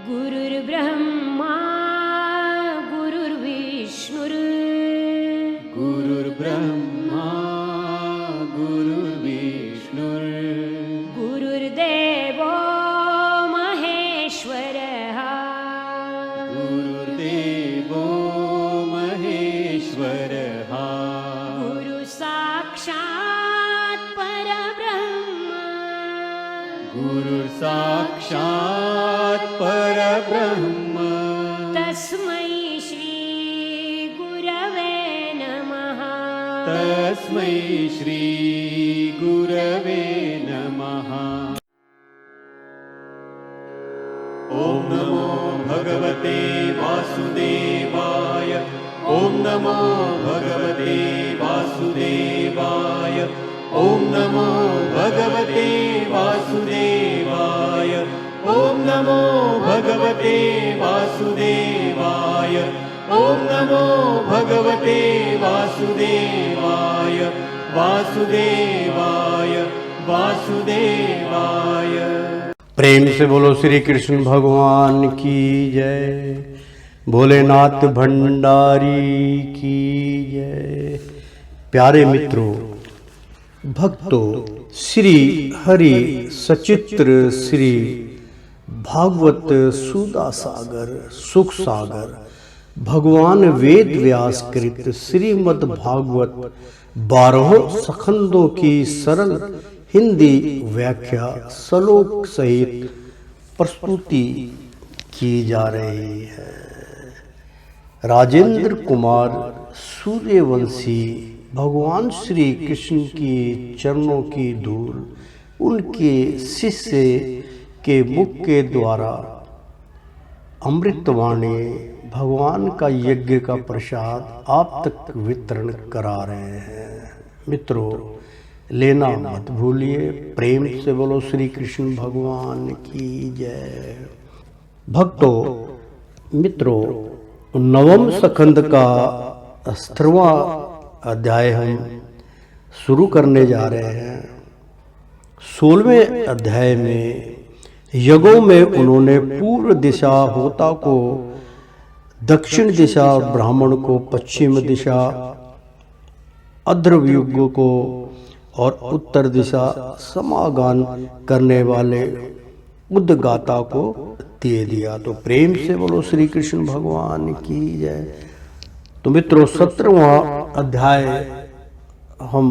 गुरुर्ब्रह्मा गुरुर्विष्णुर् गुरुर्ब्रह्मा गुरुर्विष्णुर् गुरुर्देवो महेश्वरः गुरुर्देवो महेश्वरः गुरुसाक्षात् परब्रह्म गुरुर्साक्षात् परब्रह्म तस्मै श्री गुरवे नमः तस्मै श्री गुरवे नमः। ॐ नमो भगवते वासुदेवाय ॐ नमो भगवते वासुदेवाय ॐ नमो भगवते वासुदेवाय ॐ नमो भगवते वासुदेवाय ॐ नमो भगवते वासुदेवाय वासुदेवाय वासुदेवाय। प्रेम से बोलो श्री कृष्ण भगवान की जय, भोलेनाथ भंडारी की जय। प्यारे मित्रों, भक्तों, श्री हरि सचित्र श्री भागवत सुधा सागर सुख सागर भगवान वेद व्यास कृत श्रीमद् भागवत 12 स्कंदों की सरल हिंदी व्याख्या श्लोक सहित प्रस्तुति की जा रही है। राजेंद्र कुमार सूर्यवंशी भगवान श्री कृष्ण की चरणों की धूल उनके शिष्य के मुख के द्वारा अमृतवाणी भगवान का यज्ञ का प्रसाद आप तक वितरण करा रहे हैं। मित्रों, लेना मत भूलिए। प्रेम से बोलो श्री कृष्ण भगवान की जय। भक्तों, मित्रों, 9वें स्कंद का 18वां अध्याय हम शुरू करने जा रहे हैं। 16वें अध्याय में यज्ञों में उन्होंने पूर्व दिशा होता को, दक्षिण दिशा ब्राह्मण को, पश्चिम दिशा अध्रव्युग को और उत्तर दिशा समागान करने वाले उद्गाता को दे दिया। तो प्रेम से बोलो श्री कृष्ण भगवान की जय। तो मित्रों, 17वां अध्याय हम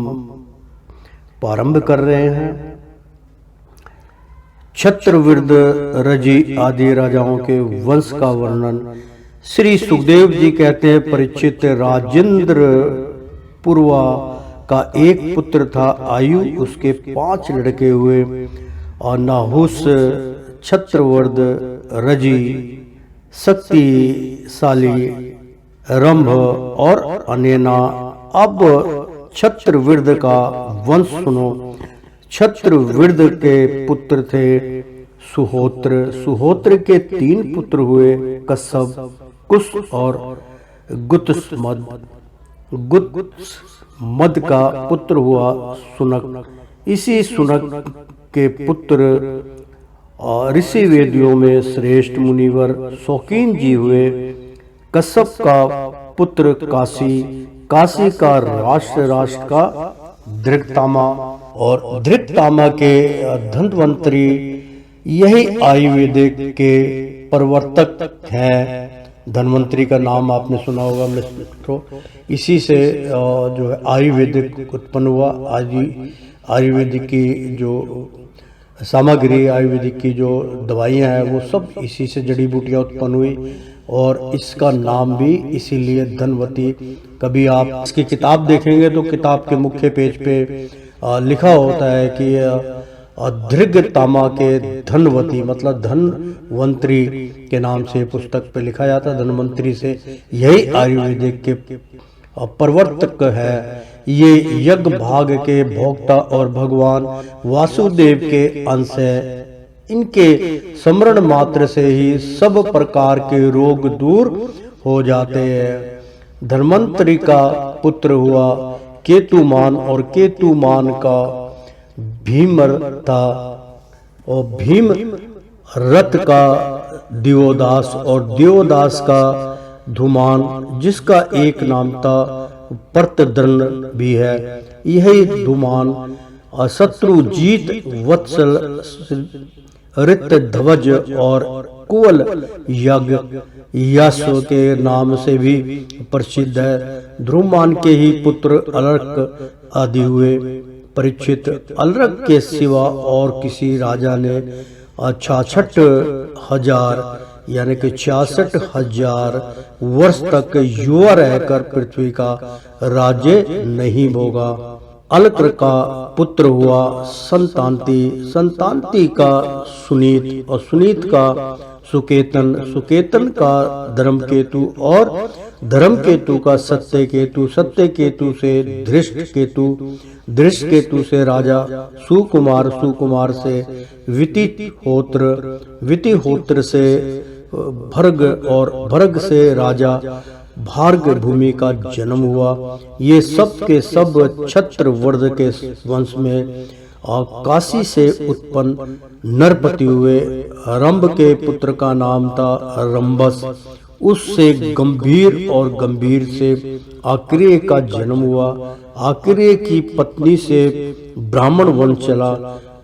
प्रारंभ कर रहे हैं। छत्रवृद्ध रजी आदि राजाओं के वंश का वर्णन श्री सुखदेव जी कहते हैं, परीक्षित, राजेंद्र पूर्वा का एक पुत्र था। आयु उसके 5 लड़के हुए और नाहुस, छत्रवृद्ध, रजी, शक्तिशाली, रंभ और अनेना। अब छत्रवृद्ध का वंश सुनो। छत्रवृद्ध के पुत्र थे सुहोत्र। सुहोत्र के 3 पुत्र हुए, कश्यप, कुश और गुत्समद। गुत्समद का पुत्र हुआ सुनक। इसी सुनक के पुत्र ऋषि वेदियों में श्रेष्ठ मुनिवर शौकीन जी हुए। कश्यप का पुत्र काशी, काशी का राष्ट्र का धृततामा और धृततामा के धन्वंतरी। यही आयुर्वेदिक के प्रवर्तक हैं। धन्वंतरी का नाम आपने सुना होगा मित्रों। इसी से जो है आयुर्वेदिक उत्पन्न हुआ। आयुर्वेदिक की जो सामग्री, आयुर्वेदिक की जो दवाइयाँ हैं, वो सब इसी से जड़ी बूटियाँ उत्पन्न हुई और इसका नाम भी इसीलिए धनवती। कभी आप इसकी किताब देखेंगे तो किताब के मुख्य पेज पे लिखा होता है कि धृगतामा के धनवती, मतलब धनवंतरी के नाम से पुस्तक पे लिखा जाता है। धनवंतरी से यही आयुर्वेदिक के प्रवर्तक है। ये यज्ञ भाग के भोक्ता और भगवान वासुदेव के अंश है। इनके स्मरण मात्र से ही सब प्रकार के रोग दूर हो जाते हैं। धन्वंतरी का पुत्र हुआ केतुमान और केतुमान का भीमर था और भीम रथ का दिवोदास और दिवोदास का धूमान, जिसका एक नाम था पर्तदृण भी है। यही धूमान शत्रुजीत, वत्सल, ऋतध्वज और कुवल यज्ञ यश के नाम से भी प्रसिद्ध है। ध्रुमान के ही पुत्र अलर्क आदि हुए। परीक्षित, अलर्क के सिवा और किसी राजा ने 66,000 यानी कि 66,000 वर्ष तक युवा रहकर पृथ्वी का राज्य नहीं भोगा। अलक्र का पुत्र हुआ संतांति, संतांति का सुनीत और सुनीत का सुकेतन, सुकेतन का धर्मकेतु और धर्मकेतु का सत्यकेतु, सत्यकेतु से धृष्टकेतु, धृष्टकेतु से राजा सुकुमार, सुकुमार से वितिहोत्र, वितिहोत्र से भर्ग और भर्ग से राजा भार्ग भूमि का जन्म हुआ। ये सब के सब छत्रवर्ध के वंश में काशी से उत्पन्न नरपति हुए। रंभ के पुत्र का नाम था रंबस, उससे गंभीर और गंभीर से आक्रिय का जन्म हुआ। आक्रिय की पत्नी से ब्राह्मण वंश चला।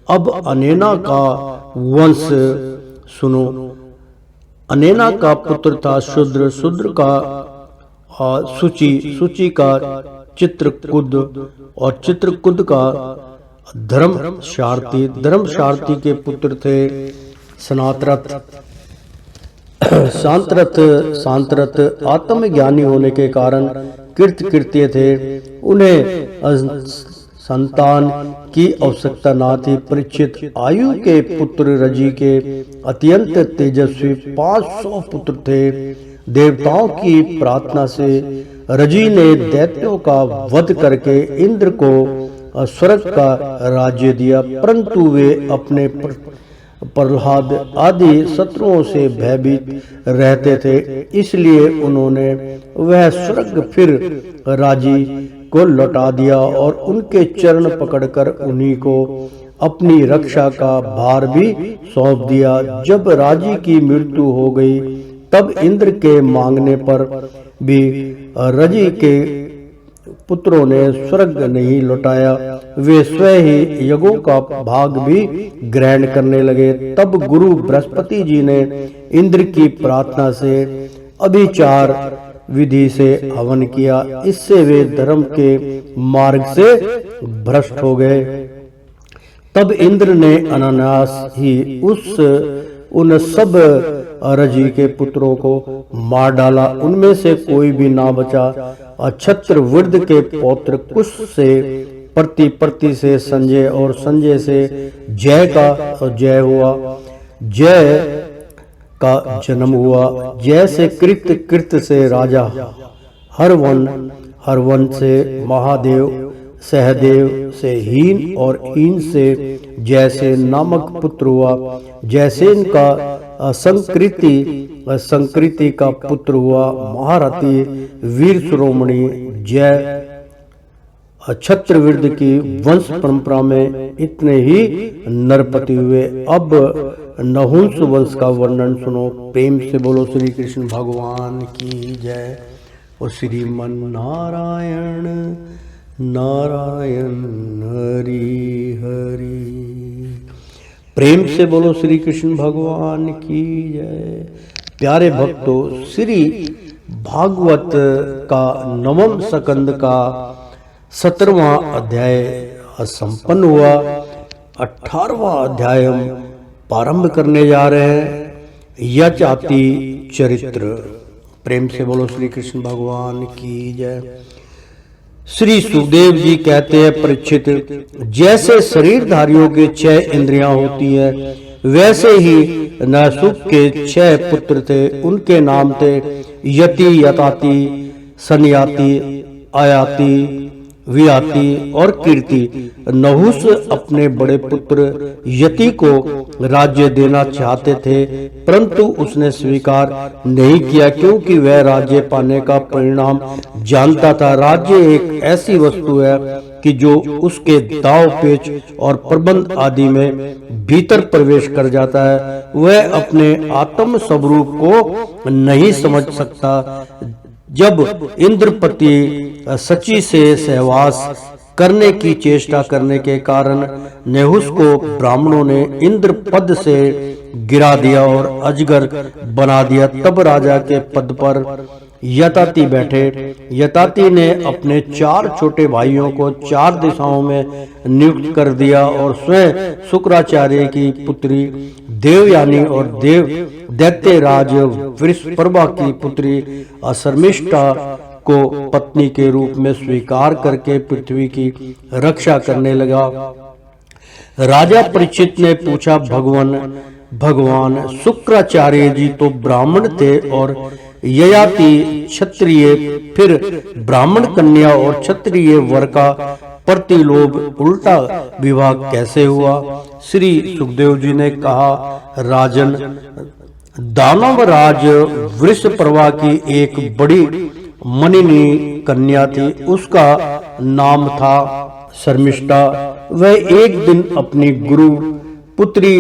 अब अनेना का वंश सुनो। अनेना का पुत्र था शूद्र, शूद्र का सूची, सूची का चित्रकुद और चित्रकुद का धर्मशार्थी, धर्मशार्थी के पुत्र थे सनातरथ, सांतरथ, सांतरथ आत्मज्ञानी होने के कारण कृतकृत्य थे। उन्हें संतान की आवश्यकता न थी। परीक्षित, आयु के पुत्र रजी के अत्यंत तेजस्वी 500 पुत्र थे। देवताओं की प्रार्थना से रजी ने दैत्यों का वध करके इंद्र को स्वर्ग का राज्य दिया, परंतु वे अपने प्रहलाद आदि शत्रुओं से भयभीत रहते थे, इसलिए उन्होंने वह स्वर्ग फिर राजी को लौटा दिया और उनके चरण पकड़कर उन्हीं को अपनी रक्षा का भार भी सौंप दिया। जब राजी की मृत्यु हो गई तब इंद्र के मांगने पर भी रजी के पुत्रों ने स्वर्ग नहीं लौटाया, वे स्वयं ही यज्ञों का भाग भी ग्रहण करने लगे। तब गुरु बृहस्पति जी ने इंद्र की प्रार्थना से अभिचार विधि से हवन किया, इससे वे धर्म के मार्ग से भ्रष्ट हो गए। तब इंद्र ने अनायास ही उन सब रजी के पुत्रों को मार डाला, उनमें से कोई भी ना बचा। छत्रवृद्ध के पौत्र कुश से प्रति से संजय और संजय से जय का जय हुआ, जय का जन्म हुआ। जय से कृत, कृत से राजा हरवन, हरवन से महादेव, सहदेव से हीन और हीन से जैसे नामक पुत्र हुआ। जैसेन का संकृति, संकृति का पुत्र हुआ महारथी वीर शिरोमणि जय। छत्रवृद्ध की वंश परंपरा में इतने ही नरपति हुए। अब नहुंस वंश का वर्णन सुनो। प्रेम से बोलो श्री कृष्ण भगवान की जय। और श्रीमन नारायण नारायण हरि हरि। प्रेम से बोलो श्री कृष्ण भगवान की जय। प्यारे भक्तों, श्री भागवत का नवम स्कंद का 17वां अध्याय संपन्न हुआ। 18वां अध्याय हम प्रारंभ करने जा रहे हैं। यचाति चरित्र। प्रेम से बोलो श्री कृष्ण भगवान की जय। श्री सुखदेव जी कहते हैं, परीक्षित, जैसे शरीरधारियों के 6 इंद्रियां होती है, वैसे ही नरसुख के 6 पुत्र थे। उनके नाम थे यति, यताति, सन्याति, आयाति, वियाति और कीर्ति। नहुस अपने बड़े पुत्र यति को राज्य देना चाहते थे, परंतु उसने स्वीकार नहीं किया, क्योंकि वह राज्य पाने का परिणाम जानता था। राज्य एक ऐसी वस्तु है कि जो उसके दाव पेच और प्रबंध आदि में भीतर प्रवेश कर जाता है, वह अपने आत्म स्वरूप को नहीं समझ सकता। जब इंद्रपति सची से सहवास करने की चेष्टा करने के कारण नेहुस को ब्राह्मणों ने इंद्र पद से गिरा दिया और अजगर बना दिया, तब राजा के पद पर यताति बैठे। यताति ने अपने 4 छोटे भाइयों को 4 दिशाओं में नियुक्त कर दिया और स्वयं शुक्राचार्य की पुत्री देवयानी और दैत्यराज वृषपर्वा की पुत्री अशर्मिष्ठा को पत्नी के रूप में स्वीकार करके पृथ्वी की रक्षा करने लगा। राजा परीक्षित ने पूछा, भगवान शुक्राचार्य जी तो ब्राह्मण थे और ययाति क्षत्रिय, फिर ब्राह्मण कन्या और क्षत्रिय वर का प्रतिलोभ उल्टा विवाह कैसे हुआ? श्री सुखदेव जी ने कहा, राजन, दानवराज वृषपर्वा की एक बड़ी मनिनी कन्या थी, उसका नाम था शर्मिष्ठा। वह एक दिन अपनी गुरु पुत्री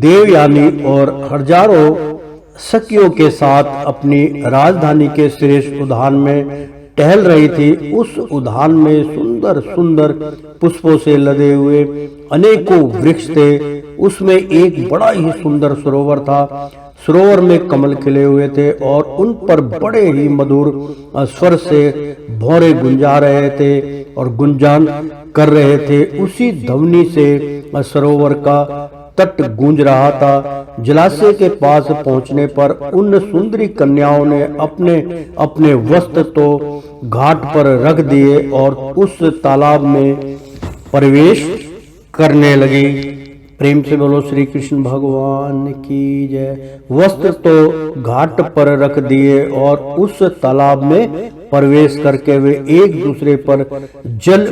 देवयानी और हजारों सखियों के साथ अपनी राजधानी के श्रेष्ठ उद्यान में टहल रही थी। उस उद्यान में सुंदर सुंदर पुष्पों से लदे हुए अनेकों वृक्ष थे। उसमें एक बड़ा ही सुंदर सरोवर था। सरोवर में कमल खिले हुए थे और उन पर बड़े ही मधुर स्वर से भौरे गुंजा रहे थे और गुंजान कर रहे थे। उसी ध्वनि से सरोवर का तट गूंज रहा था। जलाशय के पास पहुंचने पर उन सुंदरी कन्याओं ने अपने अपने वस्त्र तो घाट पर रख दिए और उस तालाब में प्रवेश करने लगी। प्रेम से बोलो श्री कृष्ण भगवान की जय। वस्त्र तो घाट पर रख दिए और उस तालाब में प्रवेश करके वे एक दूसरे पर जल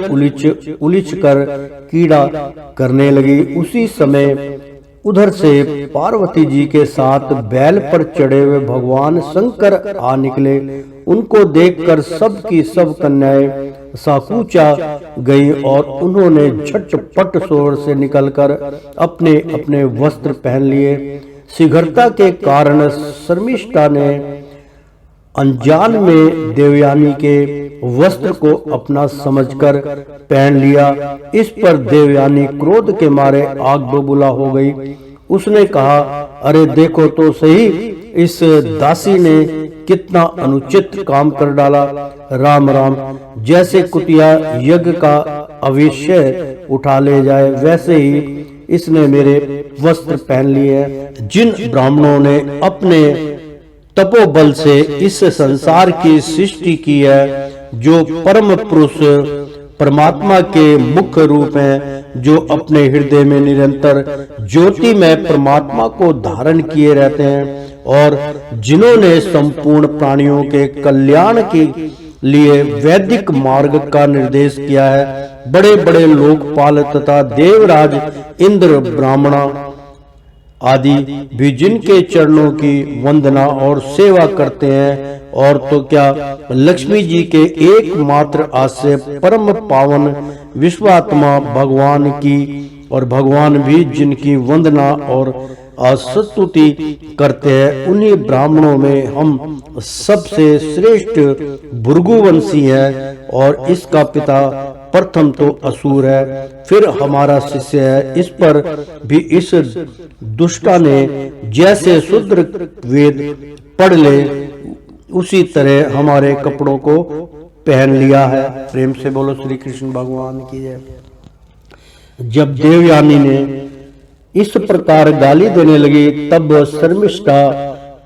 उलिच कर कीड़ा करने लगी। उसी समय उधर से पार्वती जी के साथ बैल पर चढ़े हुए भगवान शंकर आ निकले। उनको देखकर सब की सब कन्याएं साकूचा गई और उन्होंने झटपट सरोवर से निकलकर अपने अपने वस्त्र पहन लिए। शीघ्रता के कारण शर्मिष्ठा ने अनजान में देवयानी के वस्त्र को अपना समझकर पहन लिया। इस पर देवयानी क्रोध के मारे आग बबूला हो गई। उसने कहा, अरे देखो तो सही, इस दासी ने कितना अनुचित काम कर डाला। राम राम, जैसे कुतिया यज्ञ का अवश्य उठा ले जाए, वैसे ही इसने मेरे वस्त्र पहन लिए। जिन ब्राह्मणों ने अपने तपोबल से इस संसार की सृष्टि की है, जो परम पुरुष परमात्मा के मुख्य रूप हैं, जो अपने हृदय में निरंतर ज्योतिमय परमात्मा को धारण किए रहते हैं और जिन्होंने संपूर्ण प्राणियों के कल्याण के लिए वैदिक मार्ग का निर्देश किया है, बड़े बड़े लोकपाल तथा देवराज इंद्र ब्राह्मण आदि भी जिनके चरणों की वंदना और सेवा करते हैं, और तो क्या लक्ष्मी जी के एकमात्र आश्रय परम पावन विश्वात्मा भगवान की, और भगवान भी जिनकी वंदना और स्तुति करते हैं, उन्हीं ब्राह्मणों में हम सबसे श्रेष्ठ भृगुवंशी है और इसका पिता प्रथम तो असुर है, फिर हमारा शिष्य है। इस पर भी इस दुष्टा ने जैसे शूद्र वेद पढ़ ले उसी तरह हमारे कपड़ों को पहन लिया है। प्रेम से बोलो श्री कृष्ण भगवान की जय। जब देवयानी ने इस प्रकार गाली देने लगी, तब शर्मिष्ठा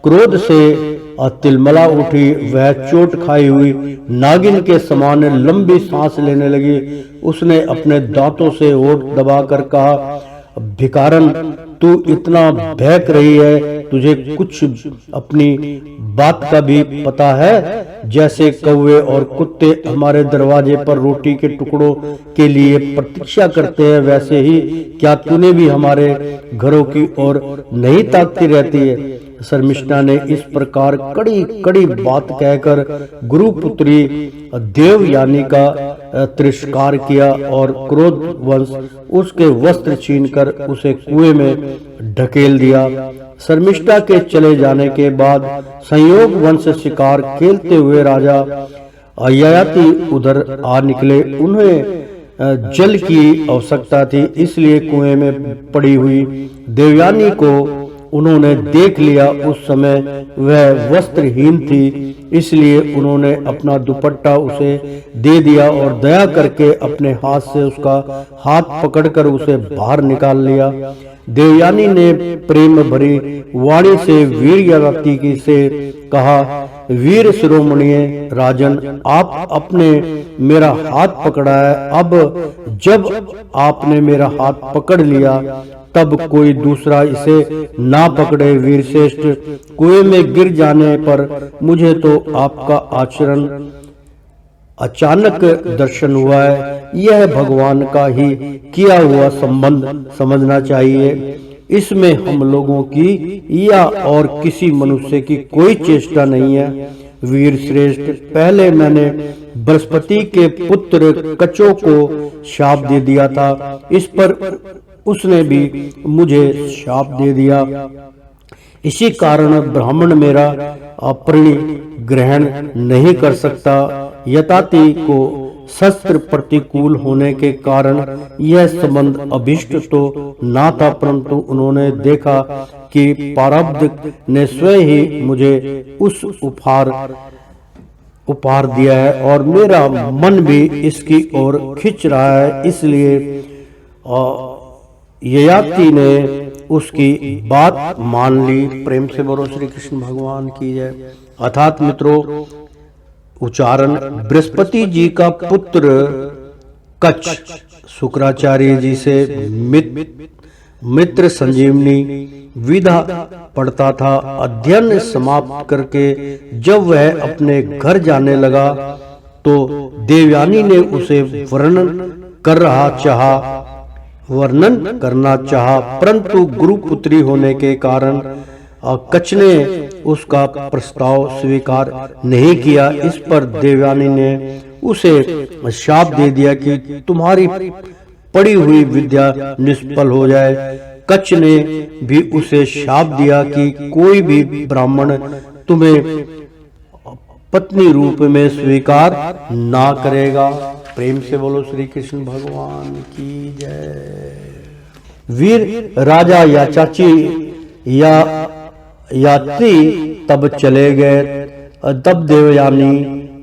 क्रोध से तिलमला उठी। वह चोट खाई हुई नागिन के समान लंबी सांस लेने लगी। उसने अपने दांतों से होठ दबाकर कहा, भिकारन, तू इतना बहक रही है, तुझे कुछ अपनी बात का भी पता है? जैसे कौवे और कुत्ते हमारे दरवाजे पर रोटी के टुकड़ों के लिए प्रतीक्षा करते हैं, वैसे ही क्या तूने भी हमारे घरों की ओर नहीं ताकती रहती है? शर्मिष्ठा ने इस प्रकार कड़ी कड़ी बात कहकर गुरुपुत्री देवयानी का तिरस्कार किया और क्रोधवश उसके वस्त्र छीनकर उसे कुएं में ढकेल दिया। शर्मिष्ठा के चले जाने के बाद संयोग वंश शिकार खेलते हुए राजा ययाति उधर आ निकले। उन्हें जल की आवश्यकता थी, इसलिए कुएं में पड़ी हुई देवयानी को उन्होंने देख लिया। उस समय वह वस्त्रहीन थी, इसलिए उन्होंने अपना दुपट्टा उसे दे दिया और दया करके अपने हाथ से उसका हाथ पकड़कर उसे बाहर निकाल लिया। देवयानी ने प्रेम भरी वाणी से वीरयाति से कहा, वीर शिरोमणि राजन, आप अपने मेरा हाथ पकड़ा है। अब जब आपने मेरा हाथ पकड़ लिया तब कोई दूसरा इसे ना पकड़े। वीरश्रेष्ठ, कुएं में गिर जाने पर मुझे तो आपका आचरण अचानक दर्शन हुआ है। यह भगवान का ही किया हुआ संबंध समझना चाहिए। इसमें हम लोगों की या और किसी मनुष्य की कोई चेष्टा नहीं है। वीर श्रेष्ठ, पहले मैंने बृहस्पति के पुत्र कचो को शाप दे दिया था, इस पर उसने भी मुझे शाप दे दिया। इसी कारण ब्राह्मण मेरा अपरिणी ग्रहण नहीं कर सकता। यताति को शस्त्र प्रतिकूल होने के कारण यह संबंध अभिष्ट तो ना था, परंतु उन्होंने देखा कि प्रारब्ध ने स्वयं ही मुझे उस उपहार दिया है और मेरा मन भी इसकी ओर खिंच रहा है, इसलिए ययाति ने उसकी बात मान ली। प्रेम से बोलो श्री कृष्ण भगवान की जय। अर्थात मित्रों, उच्चारण, बृहस्पति का पुत्र कच्छ शुक्राचार्य जी से मित्र संजीवनी विधा पढ़ता था। अध्ययन समाप्त करके जब वह अपने घर जाने लगा तो देवयानी ने उसे वर्णन करना चाहा, परंतु गुरुपुत्री होने के कारण कच्छ ने उसका प्रस्ताव स्वीकार नहीं किया। इस पर देवयानी ने उसे शाप दे दिया कि तुम्हारी पड़ी हुई विद्या निष्फल हो जाए। कच्छ ने भी उसे शाप दिया कि कोई भी ब्राह्मण तुम्हें पत्नी रूप में स्वीकार ना करेगा। प्रेम से बोलो श्री कृष्ण भगवान की जय। वीर राजा यात्री तब चले गए। तब देवयानी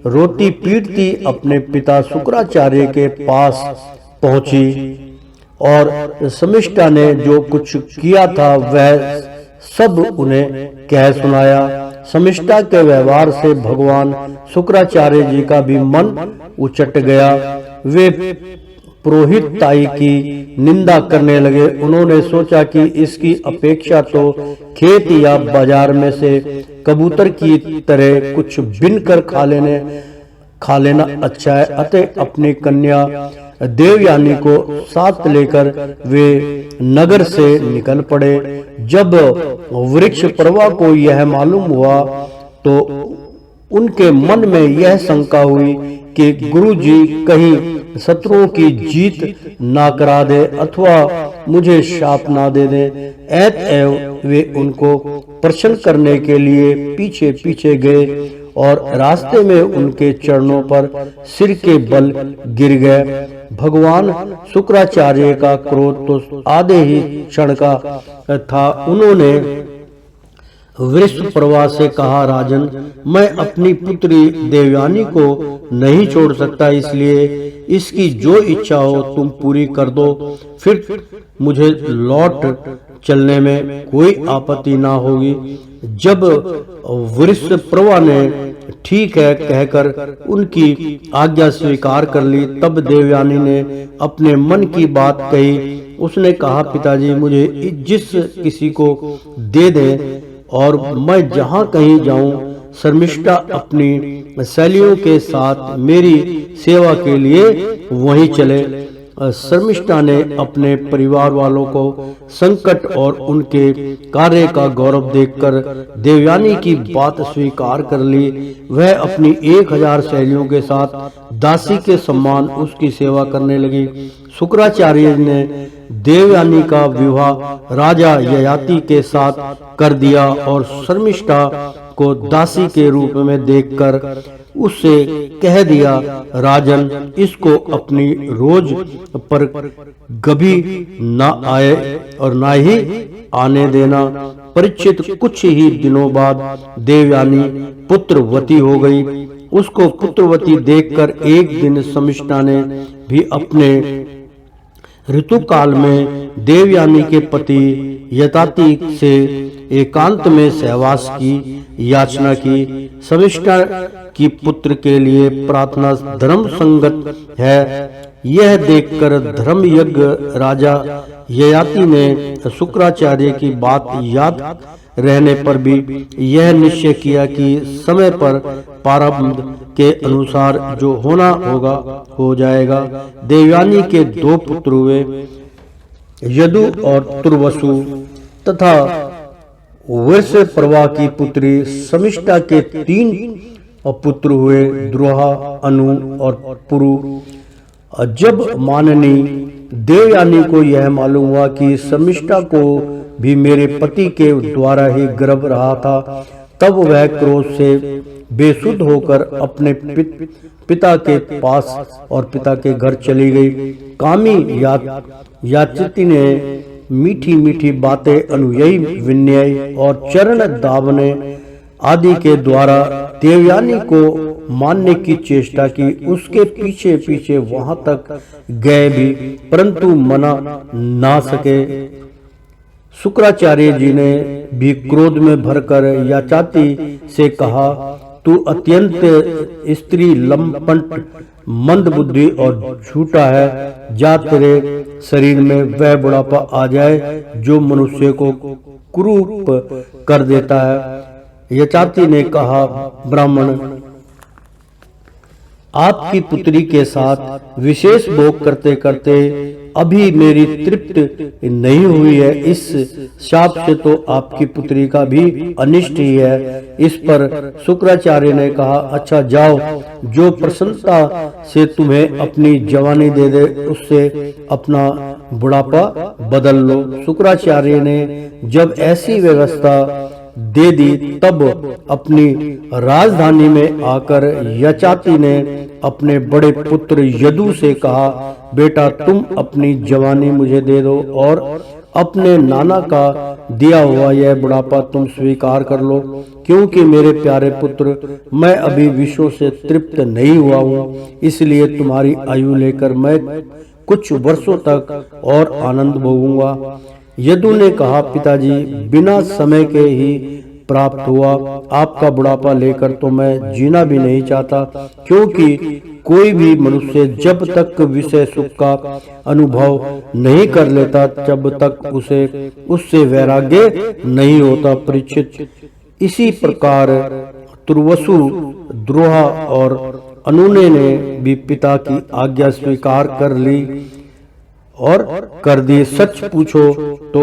रोती पीटती अपने पिता शुक्राचार्य के पास पहुंची और शर्मिष्ठा ने जो कुछ किया था वह सब उन्हें कह सुनाया। शर्मिष्ठा के व्यवहार से भगवान शुक्राचार्य जी का भी मन उचट गया। वे पुरोहित ताई की निंदा करने लगे। उन्होंने सोचा कि इसकी अपेक्षा तो खेत या बाजार में से कबूतर की तरह कुछ बिन कर खा लेना अच्छा है। अतः अपनी कन्या देवयानी को साथ लेकर वे नगर से निकल पड़े। जब वृक्ष प्रभा को यह मालूम हुआ तो उनके मन में यह शंका हुई कि गुरुजी कहीं शत्रुओं की जीत ना करा दे अथवा मुझे शाप ना दे दे। अतएव वे उनको प्रसन्न करने के लिए पीछे पीछे गए और रास्ते में उनके चरणों पर सिर के बल गिर गए। भगवान शुक्राचार्य का क्रोध तो आधे ही क्षण का था। उन्होंने वृषप्रभा से कहा, राजन, मैं अपनी पुत्री देवयानी को नहीं छोड़ सकता, इसलिए इसकी जो इच्छा हो तुम पूरी कर दो, फिर मुझे लौट चलने में कोई आपत्ति ना होगी। जब वृषप्रभा ने ठीक है कहकर उनकी आज्ञा स्वीकार कर ली, तब देवयानी ने अपने मन की बात कही। उसने कहा, पिताजी, मुझे जिस किसी को दे दें और मैं जहाँ कहीं जाऊं शर्मिष्ठा अपनी सहेलियों के साथ मेरी सेवा के लिए वहीं चले। शर्मिष्ठा ने अपने परिवार वालों को संकट और उनके कार्य का गौरव देखकर देवयानी की बात स्वीकार कर ली। वह अपनी 1000 सहेलियों के साथ दासी के समान उसकी सेवा करने लगी। शुक्राचार्य ने देवयानी का विवाह राजा ययाति के साथ कर दिया और शर्मिष्ठा को दासी के रूप में देखकर उससे कह दिया, राजन, इसको अपनी रोज पर कभी न आए और न ही आने देना। परीक्षित कुछ ही दिनों बाद देवयानी पुत्रवती हो गई। उसको पुत्रवती देखकर एक दिन शर्मिष्ठा ने भी अपने ऋतुकाल में देवयानी के पति यताति से एकांत में सहवास की याचना की। शर्मिष्ठा की पुत्र के लिए प्रार्थना धर्म संगत है, यह देखकर धर्म यज्ञ राजा ययाति ने शुक्राचार्य की बात याद रहने पर भी यह निश्चय किया कि समय पर प्रारब्ध के अनुसार जो होना होगा हो जाएगा। देवयानी के 2 पुत्र हुए, यदु और तुर्वसु, तथा वृषपर्वा की पुत्री शर्मिष्ठा के 3 पुत्र हुए, द्रोहा, अनु और पुरु। जब माननी देवयानी को यह मालूम हुआ कि शर्मिष्ठा को भी मेरे पति के द्वारा ही गर्भ रहा था, तब वह क्रोध से बेसुध होकर अपने पिता के पास और पिता के घर चली गई। कामी याचिति ने मीठी मीठी बातें, अनुयायी विनय और चरण दाबने आदि के द्वारा देवयानी को मानने की चेष्टा की। उसके पीछे पीछे वहां तक गए भी, परंतु मना ना सके। शुक्राचार्य जी ने भी क्रोध में भरकर याचाति से कहा, तू अत्यंत स्त्री लंपट, मंद बुद्धि और झूठा है। जा तेरे शरीर में वह बुढ़ापा आ जाए जो मनुष्य को कुरूप कर देता है। यचाति ने कहा, ब्राह्मण, आपकी पुत्री के साथ विशेष भोग करते करते अभी मेरी तृप्ति नहीं हुई है। इस शाप से तो आपकी पुत्री का भी अनिष्ट ही है। इस पर शुक्राचार्य ने कहा, अच्छा जाओ, जो प्रसन्नता से तुम्हें अपनी जवानी दे दे उससे अपना बुढ़ापा बदल लो। शुक्राचार्य ने जब ऐसी व्यवस्था दे दी, तब अपनी राजधानी में आकर यचाति ने अपने बड़े पुत्र यदु से कहा, बेटा, तुम अपनी जवानी मुझे दे दो और अपने नाना का दिया हुआ यह बुढ़ापा तुम स्वीकार कर लो, क्योंकि मेरे प्यारे पुत्र, मैं अभी विषयों से तृप्त नहीं हुआ हूँ, इसलिए तुम्हारी आयु लेकर मैं कुछ वर्षों तक और आनंद भोगूंगा। यदु ने कहा, पिताजी, बिना समय के ही प्राप्त हुआ आपका बुढ़ापा लेकर तो मैं जीना भी नहीं चाहता, क्योंकि कोई भी मनुष्य जब तक विषय सुख का अनुभव नहीं कर लेता तब तक उसे उससे वैराग्य नहीं होता। परीक्षित, इसी प्रकार तुर्वसु, द्रोहा और अनुने ने भी पिता की आज्ञा स्वीकार कर ली और कर दी। सच पूछो तो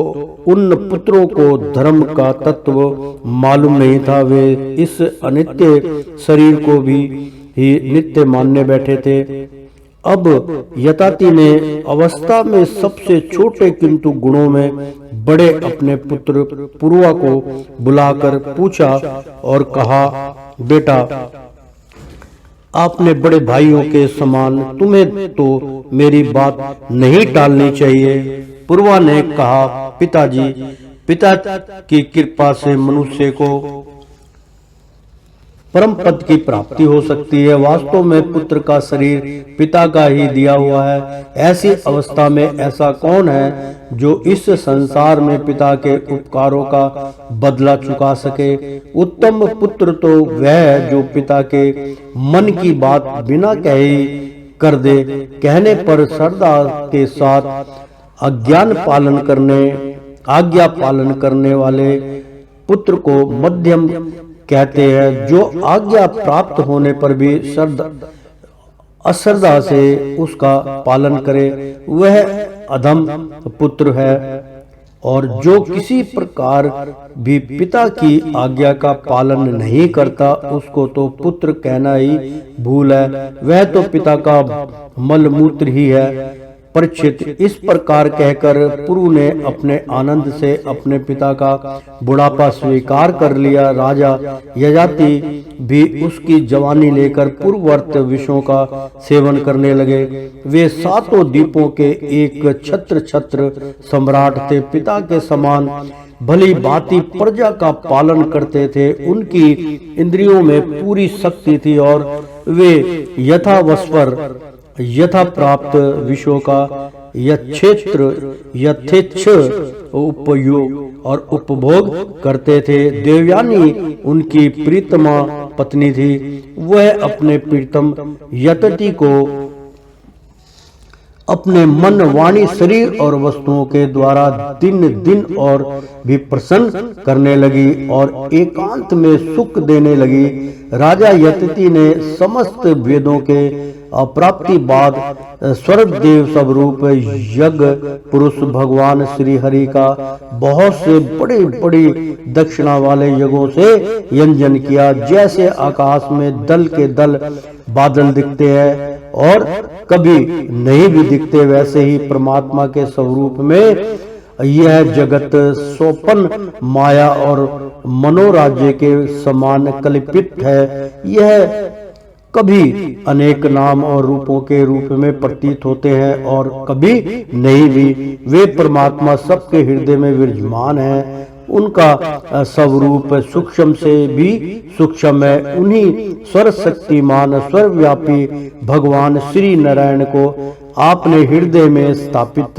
उन पुत्रों को धर्म का तत्व मालूम नहीं था। वे इस अनित्य शरीर को भी ही नित्य मानने बैठे थे। अब यताति ने अवस्था में सबसे छोटे किंतु गुणों में बड़े अपने पुत्र पुरुआ को बुलाकर पूछा और कहा, बेटा, आपने बड़े भाइयों के समान, तुम्हें तो मेरी बात नहीं टालनी चाहिए। पुरवा ने कहा, पिताजी, पिता की कृपा से मनुष्य को परम पद की प्राप्ति हो सकती है। वास्तव में पुत्र का शरीर पिता का ही दिया हुआ है। ऐसी अवस्था में ऐसा कौन है जो इस संसार में पिता के उपकारों का बदला चुका सके। उत्तम पुत्र तो वह है जो पिता के मन की बात बिना कहे कर दे। कहने पर श्रद्धा के साथ आज्ञा पालन करने वाले पुत्र को मध्यम कहते हैं। जो आज्ञा प्राप्त होने पर भी अश्रद्धा से उसका पालन करे वह अधम पुत्र है, और जो किसी प्रकार भी पिता की आज्ञा का पालन नहीं करता उसको तो पुत्र कहना ही भूल है। वह तो पिता का मलमूत्र ही है। परीक्षित, इस प्रकार कहकर पुरु ने अपने आनंद से अपने पिता का बुढ़ापा स्वीकार कर लिया। राजा ययाति भी उसकी जवानी लेकर पूर्ववर्त विषयों का सेवन करने लगे। वे सातों द्वीपों के एक छत्र सम्राट थे। पिता के समान भली भांति प्रजा का पालन करते थे। उनकी इंद्रियों में पूरी शक्ति थी और वे यथावस्वर यथा प्राप्त विषयों का यथेच्छ उपयोग और उपभोग करते थे। देवयानी उनकी प्रीतमा पत्नी थी। वह अपने प्रीतम यतति को अपने मन, वाणी, शरीर और वस्तुओं के द्वारा दिन दिन और भी प्रसन्न करने लगी और एकांत में सुख देने लगी। राजा यतति ने समस्त वेदों के प्राप्ति बाद स्वर्गदेव स्वरूप यज्ञ पुरुष भगवान श्री हरि का बहुत से बड़ी बड़ी दक्षिणा वाले यज्ञों से यंजन किया। जैसे आकाश में दल के दल बादल दिखते हैं और कभी नहीं भी दिखते, वैसे ही परमात्मा के स्वरूप में यह जगत सोपन माया और मनोराज्य के समान कल्पित है। यह कभी अनेक नाम और रूपों के रूप में प्रतीत होते हैं और कभी नहीं भी। वे परमात्मा सबके हृदय में विराजमान है। उनका स्वरूप सूक्ष्म से भी सूक्ष्म है। उन्हीं सर्वशक्तिमान सर्वव्यापी भगवान श्री नारायण को आपने हृदय में स्थापित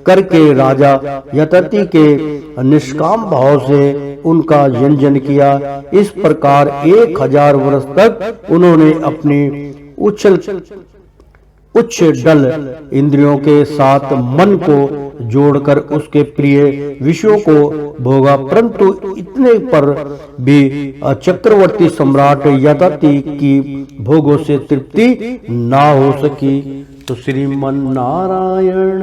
करके राजा यतति के निष्काम भाव से उनका यंजन किया। इस प्रकार 1000 वर्ष तक उन्होंने अपनी उच्च डल इंद्रियों के साथ मन को जोड़कर उसके प्रिय विषयों को भोगा, परंतु इतने पर भी चक्रवर्ती सम्राट यतति की भोगों से तृप्ति ना हो सकी। तो श्रीमन नारायण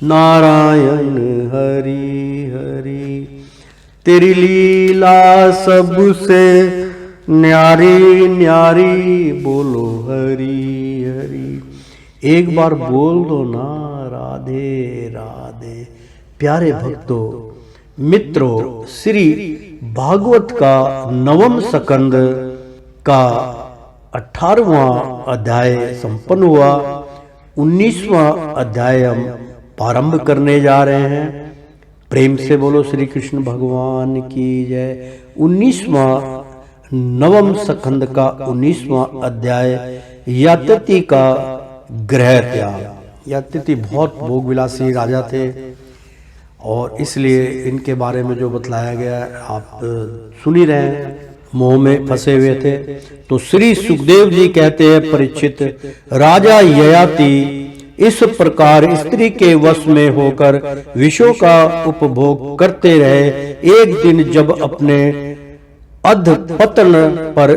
नारायण हरि हरि, तेरी लीला सबसे न्यारी न्यारी, बोलो हरि हरि। एक बार बोल दो ना राधे राधे। प्यारे भक्तों, मित्रों, श्री भागवत का 9वां स्कंद का 18वां अध्याय संपन्न हुआ। 19वां अध्याय हम प्रारंभ करने जा रहे हैं। प्रेम से बोलो श्री कृष्ण भगवान की जय। 9वां स्कंद का 19वां अध्याय यतति का गृह त्याग। यतति बहुत भोगविलासी राजा थे और इसलिए इनके बारे में जो बतलाया गया आप सुन ही रहे हैं, मोह में फंसे हुए थे। तो श्री सुखदेव जी कहते हैं, परीक्षित, राजा ययाति इस प्रकार स्त्री के वश में होकर विषयों का उपभोग करते रहे। एक दिन जब अपने अधपतन पर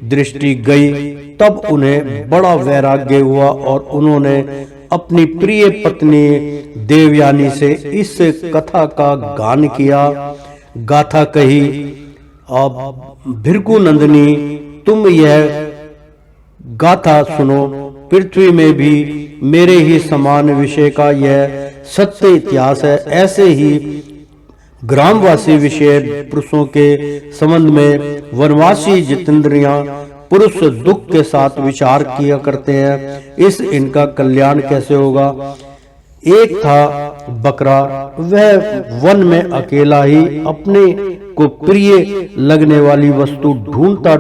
दृष्टि गई तब उन्हें बड़ा वैराग्य हुआ और उन्होंने अपनी प्रिय पत्नी देवयानी से इस कथा का गान किया। गाथा कही, अब भृगु नंदिनी तुम यह गाथा सुनो। पृथ्वी में भी मेरे ही समान विषय का यह सत्य इतिहास है। ऐसे ही ग्रामवासी विषय पुरुषों के संबंध में वनवासी जितेंद्रियां पुरुष दुख के साथ विचार किया करते हैं। इस इनका कल्याण कैसे होगा। एक था बकरा, वह वन में अकेला ही अपने को प्रिय लगने वाली वस्तु ढूंढता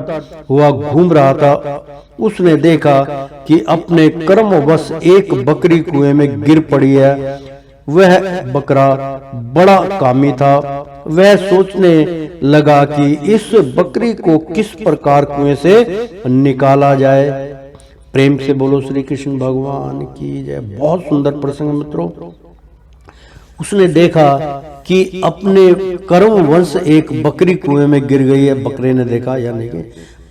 हुआ घूम रहा था। उसने देखा कि अपने कर्मवश एक बकरी कुएं में गिर पड़ी है। वह बकरा बड़ा कामी था। वह सोचने लगा कि इस बकरी को किस प्रकार कुएं से निकाला जाए। प्रेम से बोलो श्री कृष्ण भगवान की जय। बहुत सुंदर प्रसंग मित्रों। उसने देखा कि अपने कर्म वंश एक बकरी कुएं में गिर गई है। बकरे ने देखा यानी कि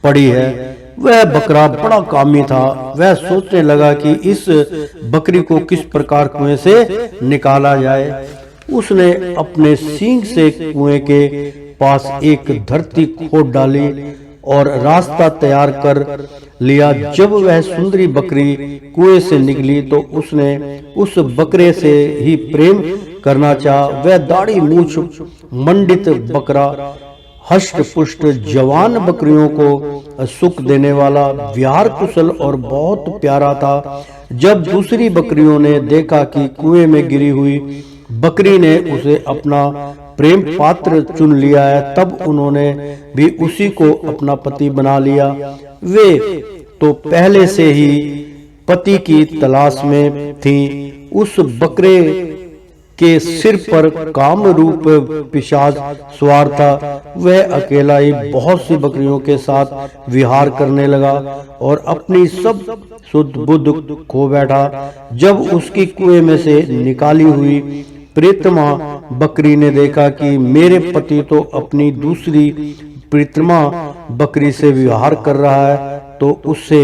पड़ी है। वह बकरा बड़ा कामी था। वह सोचने लगा कि इस बकरी को किस प्रकार कुएं से निकाला जाए। उसने अपने सींग से कुएं के पास एक धरती खोद डाली और रास्ता तैयार कर लिया। जब वह सुंदरी बकरी कुएं से निकली तो उसने उस बकरे से ही प्रेम करना चाहा। वह दाढ़ी मूछ मंडित बकरा, हष्ट पुष्ट जवान बकरियों को सुख देने वाला, विहार कुशल और बहुत प्यारा था। जब दूसरी बकरियों ने देखा कि कुएं में गिरी हुई बकरी ने उसे अपना प्रेम पात्र चुन लिया है, तब उन्होंने भी उसी को अपना पति बना लिया। वे तो पहले से ही पति की तलाश में थीं। उस बकरे के सिर पर काम रूप पिशाच सवार था। वह अकेला ही बहुत सी बकरियों के साथ विहार करने लगा और अपनी सब सुध बुद्ध खो बैठा। जब उसकी कुएं में से निकाली हुई प्रीतमा बकरी ने देखा कि मेरे पति तो अपनी दूसरी प्रीतमा बकरी से विहार कर रहा है, तो उससे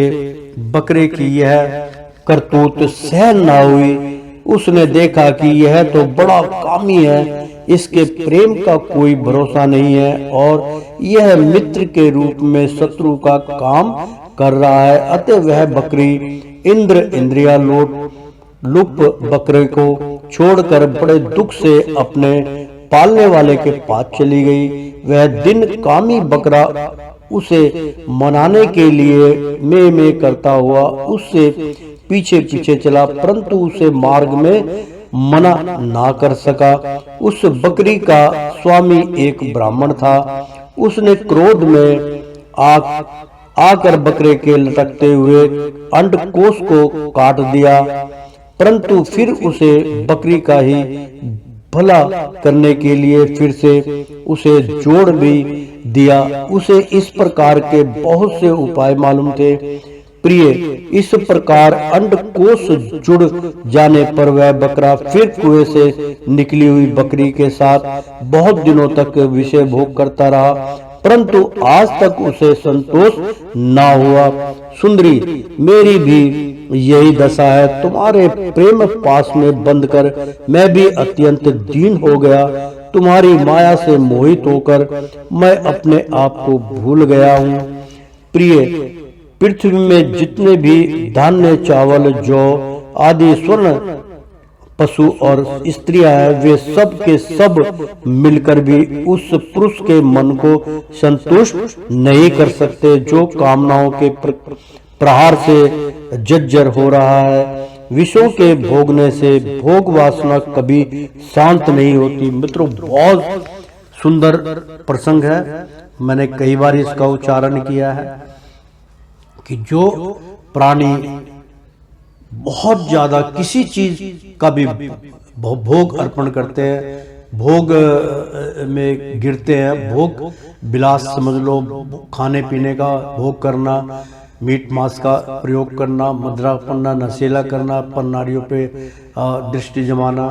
बकरे की यह करतूत सहन ना हुई। उसने देखा कि यह तो बड़ा कामी है, इसके प्रेम का कोई भरोसा नहीं है और यह मित्र के रूप में शत्रु का काम कर रहा है। अतः वह बकरी इंद्रिया लुप बकरे को छोड़कर बड़े दुख से अपने पालने वाले के पास चली गई। वह दिन कामी बकरा उसे मनाने के लिए में करता हुआ उससे पीछे पीछे चला, परंतु उसे मार्ग में मना ना कर सका। उस बकरी का स्वामी एक ब्राह्मण था। उसने क्रोध में आकर बकरे के लटकते हुए अंडकोश को काट दिया, परंतु फिर उसे बकरी का ही भला करने के लिए फिर से उसे जोड़ भी दिया। उसे इस प्रकार के बहुत से उपाय मालूम थे। प्रिय, इस प्रकार अंडकोश जुड़ जाने पर वह बकरा फिर कुएं से निकली हुई बकरी के साथ बहुत दिनों तक विषय भोग करता रहा, परंतु आज तक उसे संतोष ना हुआ। सुंदरी, मेरी भी यही दशा है। तुम्हारे प्रेम पास में बंद कर मैं भी अत्यंत दीन हो गया। तुम्हारी माया से मोहित होकर मैं अपने आप को भूल गया हूँ। प्रिय, पृथ्वी में जितने भी धान्य, चावल, जौ आदि स्वर्ण पशु और स्त्रियां हैं, वे सब के सब मिलकर भी उस पुरुष के मन को संतुष्ट नहीं कर सकते जो कामनाओं के प्रहार से जर्जर हो रहा है। विषयों के भोगने से भोग वासना कभी शांत नहीं होती। मित्रों, बहुत सुंदर प्रसंग है। मैंने कई बार इसका उच्चारण किया है कि जो प्राणी बहुत ज्यादा किसी चीज का भी भोग अर्पण करते हैं, भोग में गिरते हैं, भोग विलास समझ लो, खाने पीने का भोग करना, मीट मांस का प्रयोग करना, मदिरा पन्ना, नशेला करना, पर नारियों पे दृष्टि जमाना,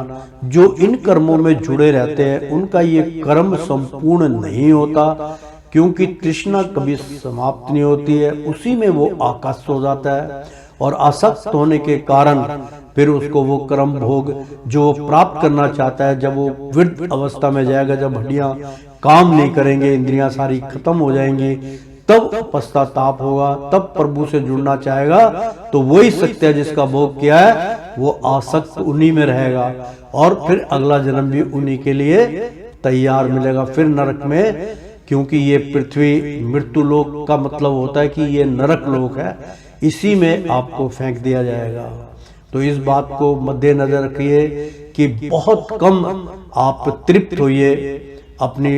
जो इन कर्मों में जुड़े रहते हैं उनका ये कर्म संपूर्ण नहीं होता, क्योंकि तृष्णा कभी समाप्त नहीं होती है। उसी में वो आकाश हो जाता है और आसक्त होने के कारण फिर उसको वो कर्म भोग जो प्राप्त करना चाहता है, जब वो वृद्ध अवस्था में जाएगा, जब हड्डियां काम नहीं करेंगे, इंद्रियां सारी खत्म हो जाएंगी, तब पश्चाताप होगा, तब प्रभु से जुड़ना चाहेगा, तो वही सत्य है जिसका भोग किया है वो आसक्त उन्हीं में रहेगा और फिर अगला जन्म भी उन्हीं के लिए तैयार मिलेगा, फिर नरक में। क्योंकि ये पृथ्वी मृत्यु लोक का मतलब होता है कि ये नरक लोक है, इसी में आपको फेंक दिया जाएगा। तो इस बात को मद्देनजर रखिए कि बहुत कम आप तृप्त होइए, अपनी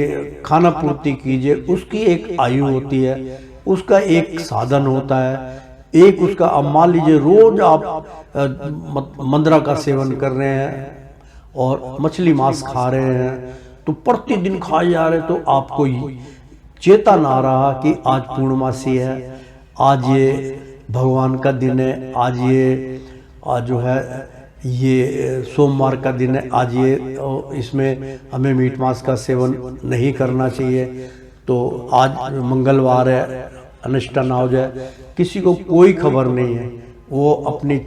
खाना पूर्ति कीजिए। उसकी एक आयु होती है, उसका एक साधन होता है, एक उसका, अब मान लीजिए रोज आप मंद्रा का सेवन कर रहे हैं और मछली मांस खा रहे हैं, तो प्रतिदिन खाए जा रहे, तो आपको चेता ना रहा कि आज पूर्णमासी है, आज ये भगवान का दिन है, आज जो है ये सोमवार का दिन है, आज ये इसमें हमें मीट मांस का सेवन नहीं करना चाहिए, तो आज मंगलवार है, अनिष्ट ना हो जाए। किसी को कोई खबर नहीं है, वो अपनी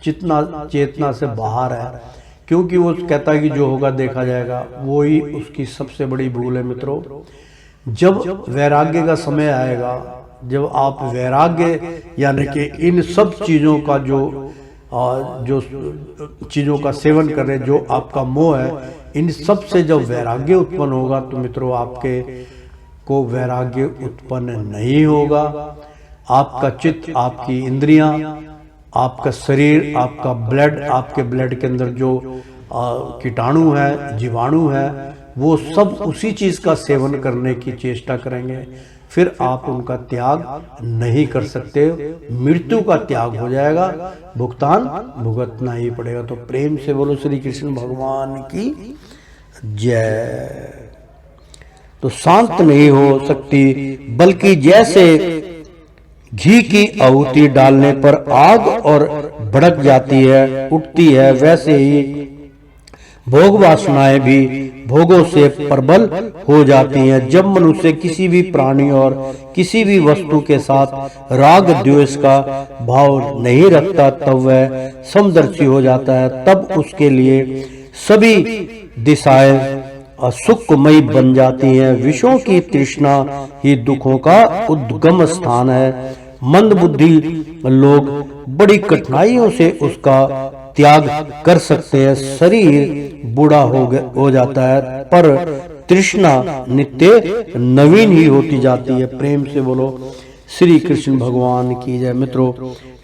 चेतना से बाहर है, क्योंकि वो कहता है कि जो होगा देखा जाएगा। वो ही उसकी सबसे बड़ी भूल है। मित्रों, जब वैराग्य का समय आएगा, जब आप वैराग्य यानी कि इन सब चीज़ों का जो चीज़ों का सेवन कर रहे, जो आपका मोह है, इन सब से जब वैराग्य उत्पन्न होगा तो मित्रों आपके को वैराग्य उत्पन्न नहीं होगा। आपका चित्त, आपकी इंद्रियां, आपका शरीर, आपका ब्लड, आपके ब्लड के अंदर जो कीटाणु है, जीवाणु है, वो सब उसी चीज़ का सेवन करने की चेष्टा करेंगे। फिर आप उनका त्याग नहीं कर सकते, मृत्यु का त्याग हो जाएगा, भुगतान भुगतना ही पड़ेगा। तो प्रेम से बोलो श्री कृष्ण भगवान की जय। तो शांत नहीं हो सकती, बल्कि जैसे घी की आहुति डालने पर आग और भड़क जाती है, उठती है, वैसे ही भोग वासनाएं भी भोगों से प्रबल हो जाती हैं। जब मनुष्य किसी भी प्राणी और किसी भी वस्तु के साथ राग द्वेष का भाव नहीं रखता, तब वह समदर्शी हो जाता है। तब उसके लिए सभी दिशाएं सुखमयी बन जाती हैं। विषयों की तृष्णा ही दुखों का उद्गम स्थान है। मंदबुद्धि लोग बड़ी कठिनाइयों से उसका त्याग कर सकते हैं। शरीर बूढ़ा हो जाता है, पर तृष्णा नित्य नवीन ही होती जाती है। प्रेम से बोलो श्री कृष्ण भगवान की जय। मित्रों,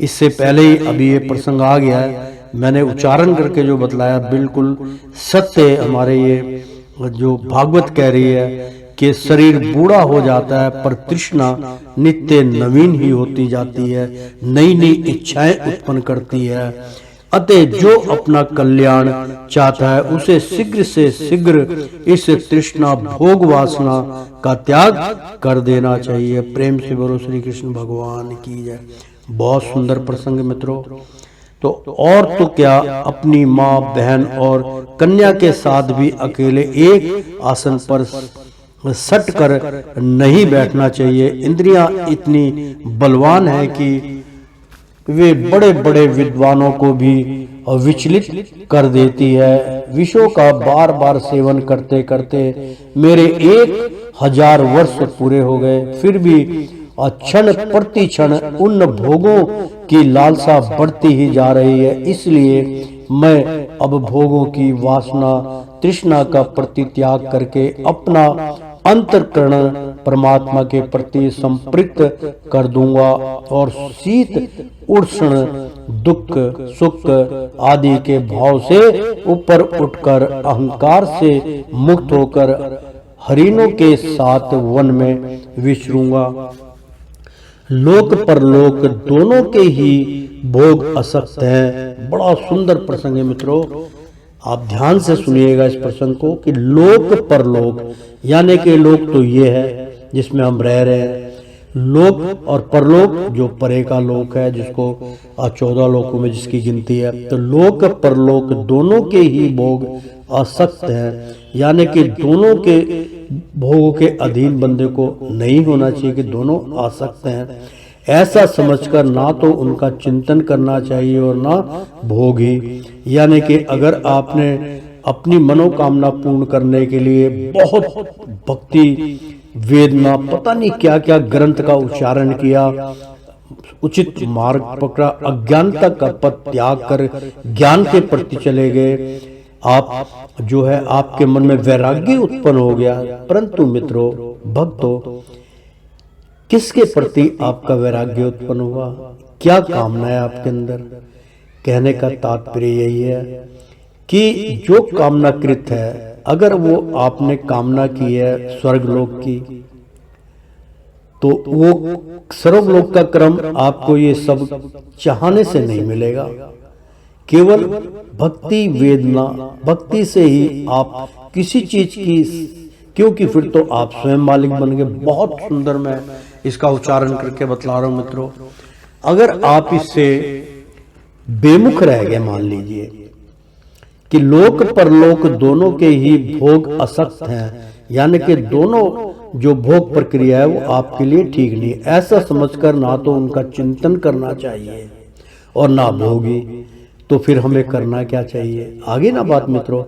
इससे पहले ही अभी ये प्रसंग आ गया है, मैंने उच्चारण करके जो बतलाया बिल्कुल सत्य। हमारे ये जो भागवत कह रही है कि शरीर बूढ़ा हो जाता है, पर तृष्णा नित्य नवीन ही होती जाती है, नई नई इच्छाएं उत्पन्न करती है। अतः जो अपना कल्याण चाहता है, उसे शीघ्र से शीघ्र इस तृष्णा भोग वासना का त्याग कर देना चाहिए। प्रेम से बोलो श्री कृष्ण भगवान की जय। बहुत सुंदर प्रसंग मित्रों। तो और तो क्या, अपनी माँ, बहन और कन्या के साथ भी अकेले एक आसन पर सट कर नहीं बैठना चाहिए। इंद्रियां इतनी बलवान है कि वे बड़े बड़े विद्वानों को भी विचलित कर देती है। विषयों का बार बार सेवन करते करते मेरे 1000 वर्ष पूरे हो गए, फिर भी क्षण प्रति क्षण उन भोगों की लालसा बढ़ती ही जा रही है। इसलिए मैं अब भोगों की वासना तृष्णा का परित्याग करके अपना अंतःकरण परमात्मा के प्रति संपृक्त कर दूंगा और शीत उष्ण दुख सुख आदि के भाव से ऊपर उठकर अहंकार से मुक्त होकर हरिणों के साथ वन में विचरूंगा। लोक परलोक दोनों के ही भोग असक्त हैं। बड़ा सुंदर प्रसंग है मित्रों, आप ध्यान से सुनिएगा इस प्रसंग को कि लोक परलोक यानी कि लोक तो ये है जिसमें हम रह रहे हैं, लोक और परलोक जो परे का लोक है, जिसको 14 लोकों में जिसकी गिनती है। तो लोक परलोक दोनों के ही भोग असक्त है, यानी कि दोनों के भोगों के अधीन बंदे को नहीं होना चाहिए कि दोनों आसक्त हैं। ऐसा समझकर ना तो उनका चिंतन करना चाहिए और ना भोग ही। यानी कि अगर आपने अपनी मनोकामना पूर्ण करने के लिए बहुत भक्ति वेदना पता नहीं क्या क्या ग्रंथ का उच्चारण किया, उचित मार्ग पकड़ा, अज्ञानता का पथ त्याग कर ज्ञान के प्रति चले गए, आप जो है आपके मन में वैराग्य उत्पन्न हो गया। परंतु मित्रों, भक्तों, किसके प्रति आपका वैराग्य उत्पन्न हुआ? क्या कामना है आपके अंदर? कहने का तात्पर्य यही है कि जो कामना कृत है, अगर वो आपने कामना की है स्वर्गलोक की, तो वो स्वर्गलोक का क्रम आपको ये सब चाहने से नहीं मिलेगा। केवल भक्ति वेदना भक्ति से ही आप किसी चीज की, क्योंकि फिर तो आप स्वयं मालिक बन गए। बहुत सुंदर मैं इसका उच्चारण करके बतला रहा हूं मित्रों। अगर आप इससे बेमुख रह गए, मान लीजिए कि लोक परलोक दोनों के ही भोग असक्त हैं, यानी कि दोनों जो भोग प्रक्रिया है वो आपके लिए ठीक नहीं, ऐसा समझकर ना तो उनका चिंतन करना चाहिए और ना भोगी, तो फिर हमें करना क्या चाहिए? आगे ना बात मित्रों,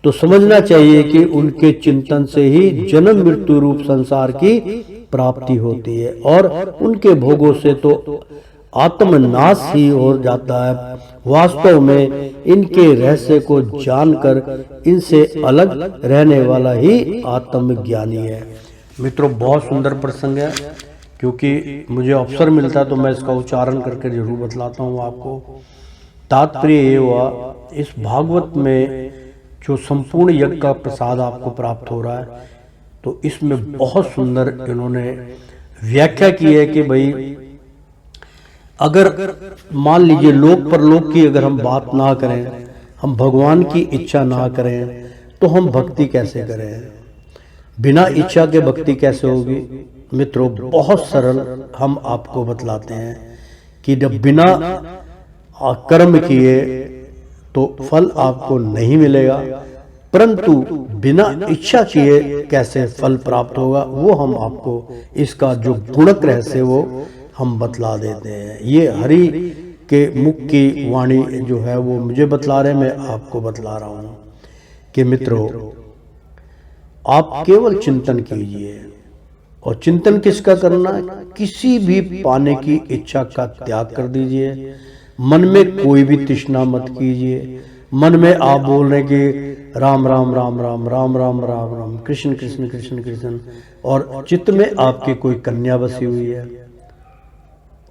तो समझना चाहिए कि उनके चिंतन से ही जन्म मृत्यु रूप संसार की प्राप्ति होती है, और उनके भोगों से तो आत्मनाश ही हो जाता है। वास्तव में इनके रहस्य को जानकर इनसे अलग रहने वाला ही आत्मज्ञानी है। मित्रों, बहुत सुंदर प्रसंग है, क्योंकि मुझे अवसर मिलता है तो मैं इसका उच्चारण करके जरूर बतलाता हूँ आपको। तात्पर्य ये हुआ, इस भागवत में जो संपूर्ण यज्ञ का प्रसाद आपको प्राप्त हो रहा है, तो इसमें बहुत सुंदर इन्होंने व्याख्या की है कि भाई अगर मान लीजिए लोक परलोक की अगर हम बात ना करें, हम भगवान की इच्छा ना करें, तो हम भक्ति कैसे करें? बिना इच्छा के भक्ति कैसे होगी? मित्रों, बहुत सरल हम आपको बतलाते हैं कि जब बिना कर्म किए तो फल आपको नहीं मिलेगा, परंतु बिना इच्छा किए कैसे फल प्राप्त होगा, वो हम आपको इसका जो गुणक रहस्य वो हम बतला देते हैं। ये हरि के मुख की वाणी जो है वो मुझे बतला रहे, मैं आपको बतला रहा हूँ कि मित्रों, आप केवल चिंतन कीजिए। और चिंतन किसका करना है? किसी भी पाने की इच्छा का त्याग कर दीजिए। मन में कोई भी तृष्णा मत कीजिए। मन में आप बोल रहे कि राम राम राम राम राम राम राम राम कृष्ण कृष्ण कृष्ण कृष्ण, और चित्त में आपके कोई कन्या बसी हुई है,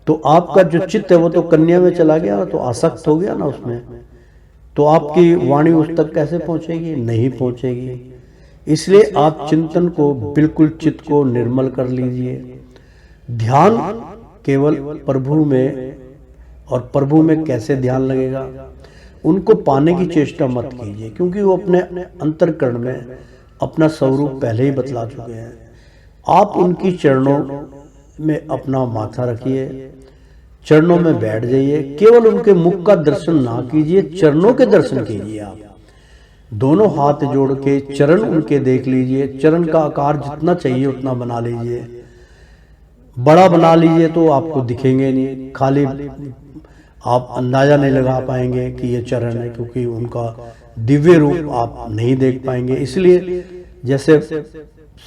तो आपका जो चित्त है वो तो कन्या में चला गया, तो आसक्त हो गया ना उसमें, तो आपकी वाणी उस तक कैसे पहुंचेगी? नहीं पहुंचेगी। इसलिए आप चिंतन को बिल्कुल चित्त को निर्मल कर लीजिए। ध्यान केवल प्रभु में, और प्रभु में कैसे ध्यान लगेगा? उनको पाने की चेष्टा मत कीजिए, क्योंकि वो अपने अंतर्करण में अपना स्वरूप पहले ही बतला चुके हैं। आप उनकी चरणों में अपना माथा रखिए, चरणों में बैठ जाइए। केवल उनके मुख का दर्शन ना कीजिए, चरणों के दर्शन कीजिए। आप दोनों हाथ जोड़ के चरण उनके देख लीजिए। चरण का आकार जितना चाहिए उतना बना लीजिए। बड़ा बना लीजिए तो आपको दिखेंगे नहीं, खाली आप अंदाजा नहीं लगा पाएंगे कि ये चरण है, क्योंकि उनका दिव्य रूप आप नहीं देख पाएंगे। इसलिए जैसे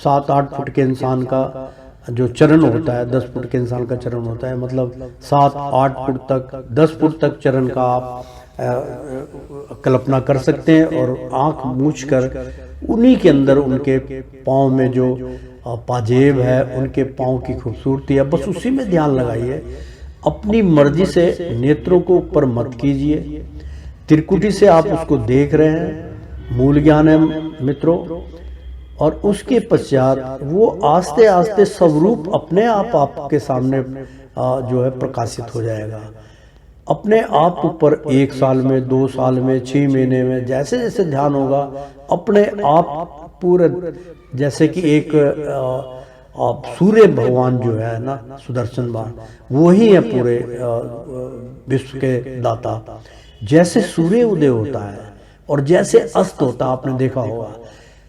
7-8 फुट के इंसान का जो चरण होता है, 10 फुट के इंसान का चरण होता है, मतलब 7-8 फुट तक, 10 फुट तक चरण का आप कल्पना कर सकते हैं। और आंख मूछ कर उन्हीं के अंदर उनके पाँव में जो पाजेब है, उनके पाँव की खूबसूरती है, बस उसी में ध्यान लगाइए। अपनी मर्जी से नेत्रों को ऊपर मत कीजिए। त्रिकुटी से आप उसको देख रहे हैं, मूल ज्ञान है मित्रों। और उसके पश्चात वो आस्ते आस्ते स्वरूप अपने आप आपके सामने जो है प्रकाशित हो जाएगा। अपने आप ऊपर 1 साल में, 2 साल में, 6 महीने में, जैसे जैसे ध्यान होगा अपने आप पूरे, जैसे कि एक सूर्य भगवान जो है ना, सुदर्शन बाण, वो ही है पूरे विश्व के दाता। जैसे सूर्य उदय होता है और जैसे अस्त होता है, आपने देखा होगा,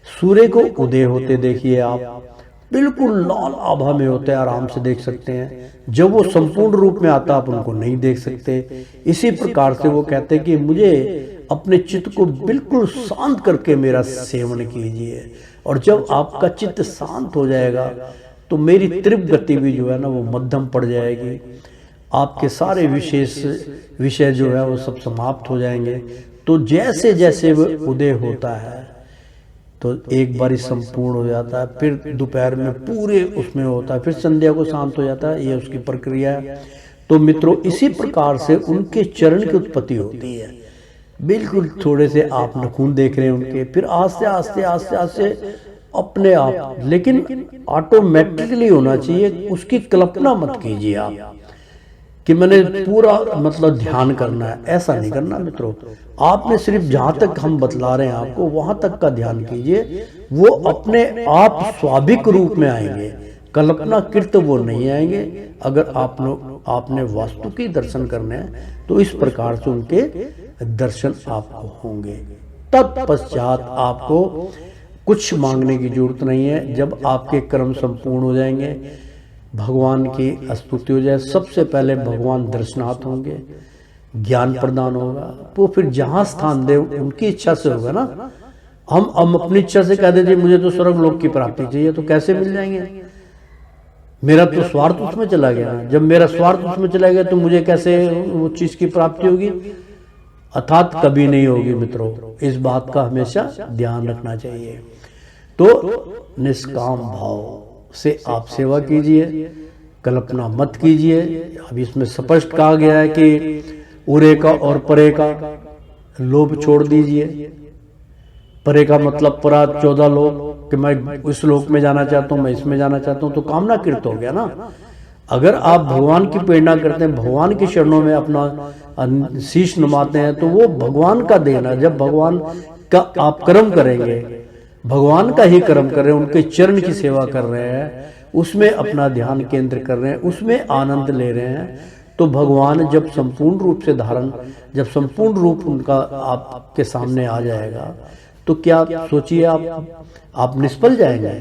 सूर्य को उदय होते देखिए आप, बिल्कुल लाल आभा में होते हैं, आराम से देख सकते हैं। जब वो संपूर्ण रूप में आता आप उनको नहीं देख सकते। इसी प्रकार से वो कहते हैं कि मुझे अपने चित्त को बिल्कुल शांत करके मेरा सेवन कीजिए, और जब आपका चित्त शांत हो जाएगा तो मेरी तीव्र गति भी जो है ना वो मध्यम पड़ जाएगी। आपके सारे विषय जो है वो सब समाप्त हो जाएंगे। तो जैसे जैसे वो उदय होता है तो एक बारी संपूर्ण हो जाता है, फिर दोपहर में पूरे उसमें होता है, फिर संध्या को शांत हो जाता है। ये उसकी प्रक्रिया है। तो मित्रों, इसी प्रकार से उनके चरण की उत्पत्ति होती है। बिल्कुल थोड़े से आप नखून देख रहे हैं उनके, फिर आस्ते आस्ते आस्ते आस्ते अपने आप, लेकिन ऑटोमेटिकली होना चाहिए। उसकी कल्पना मत कीजिए आप कि मैंने पूरा मतलब ध्यान करना है, ऐसा नहीं करना मित्रों। आपने सिर्फ जहां तक हम बतला रहे हैं आपको वहां तक का ध्यान कीजिए। वो अपने आप स्वाभाविक रूप में आएंगे, कल्पना कृत वो नहीं आएंगे। अगर आपने वास्तु के दर्शन करने हैं तो इस प्रकार से उनके दर्शन आपको होंगे। तत्पश्चात आपको कुछ मांगने की जरूरत नहीं है। जब आपके कर्म संपूर्ण हो जाएंगे, भगवान की स्तुति हो जाए, सबसे पहले भगवान दर्शनार्थ होंगे, ज्ञान प्रदान होगा। वो फिर जहां स्थान दे उनकी इच्छा से होगा ना, हम अपनी इच्छा से कह देते मुझे तो स्वर्ग लोक की प्राप्ति चाहिए, तो कैसे मिल जाएंगे? मेरा तो स्वार्थ उसमें चला गया। जब मेरा स्वार्थ उसमें चला गया तो मुझे कैसे वो चीज की प्राप्ति होगी? अर्थात कभी नहीं होगी मित्रों। इस बात का हमेशा ध्यान रखना चाहिए। तो निष्काम भाव से आप सेवा कीजिए, कल्पना मत कीजिए। अब इसमें स्पष्ट कहा गया है कि उरे का और परे का लोभ छोड़ दीजिए। परे का मतलब परा 14 लोक, कि मैं इस लोक में जाना चाहता हूँ, मैं इसमें जाना चाहता हूँ, तो कामना कृत हो गया ना। अगर आप भगवान की प्रेरणा करते हैं, भगवान की शरणों में अपना शीश नमाते हैं, तो वो भगवान का देना। जब भगवान का आप कर्म करेंगे, भगवान का ही कर्म कर रहे हैं, उनके चरण की सेवा कर रहे हैं, उसमें अपना ध्यान केंद्र कर रहे हैं, उसमें आनंद ले रहे हैं, तो भगवान जब संपूर्ण रूप से जब संपूर्ण रूप उनका आपके सामने आ जाएगा, तो क्या सोचिए आप निष्फल जाएंगे।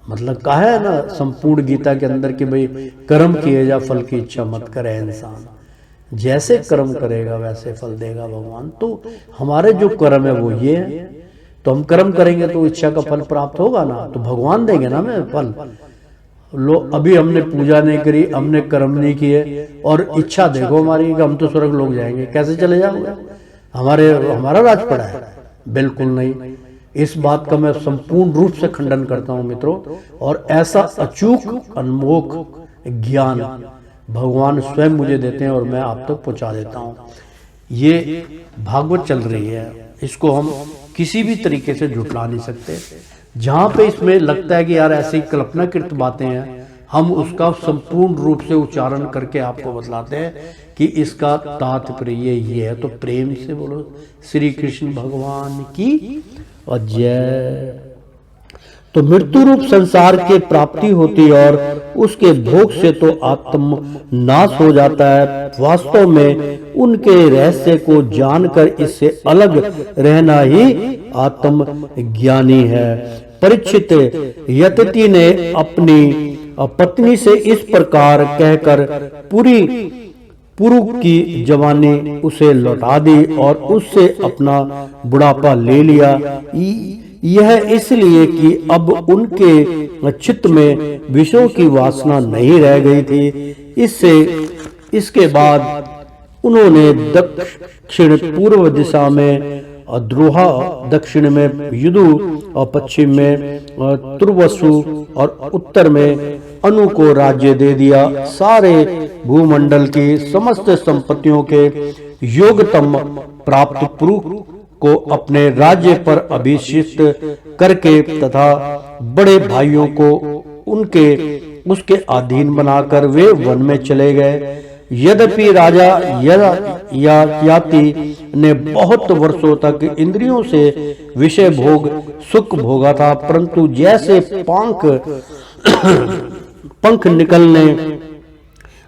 मतलब कहा है ना संपूर्ण गीता के अंदर कि भाई कर्म किए जा, फल की इच्छा मत करे इंसान। जैसे कर्म करेगा वैसे फल देगा भगवान। तो हमारे जो कर्म है वो ये है, तो हम कर्म करेंगे तो इच्छा का फल प्राप्त होगा ना, तो भगवान देंगे ना हमें फल। अभी हमने पूजा नहीं करी, हमने कर्म नहीं किए, और इच्छा देखो हमारी कि हम तो स्वर्ग लोग जाएंगे, कैसे चले जाओगे? हमारा राज पड़ा है? बिल्कुल नहीं। इस बात का मैं संपूर्ण रूप से खंडन करता हूं मित्रों। और ऐसा अचूक अनमोख ज्ञान भगवान स्वयं मुझे देते हैं और मैं आप तक पहुंचा देता हूं। ये भागवत चल रही है, इसको हम किसी भी तरीके से झुठला नहीं सकते। जहां पे इसमें लगता है कि यार ऐसी कल्पनाकृत बातें हैं, हम उसका संपूर्ण रूप से उच्चारण करके आपको बतलाते हैं कि इसका तात्पर्य ये है। तो प्रेम से बोलो श्री कृष्ण भगवान की जय। तो मृत्यु रूप संसार के प्राप्ति होती और उसके भोग से तो आत्म नाश हो जाता है। वास्तव में उनके रहस्य को जानकर इससे अलग रहना ही आत्म ज्ञानी है। परीक्षित यतिथि ने अपनी पत्नी से इस प्रकार कहकर पूर्व की जवानी उसे लौटा दी और उससे अपना बुढ़ापा ले लिया। यह इसलिए कि अब उनके चित्त में विषयों की वासना नहीं रह गई थी। इसके बाद उन्होंने दक्षिण पूर्व दिशा में द्रोहा, दक्षिण में युदु और पश्चिम में तुर्वसु और उत्तर में अनु को राज्य दे दिया। सारे भूमंडल की समस्त संपत्तियों के योगतम प्राप्त पुरुष को अपने राज्य पर अभिषिक्त करके तथा बड़े भाइयों को उसके अधीन बनाकर वे वन में चले गए। यद्यपि राजा ययाति ने बहुत वर्षों तक इंद्रियों से विषय भोग सुख भोगा था, परंतु जैसे पंख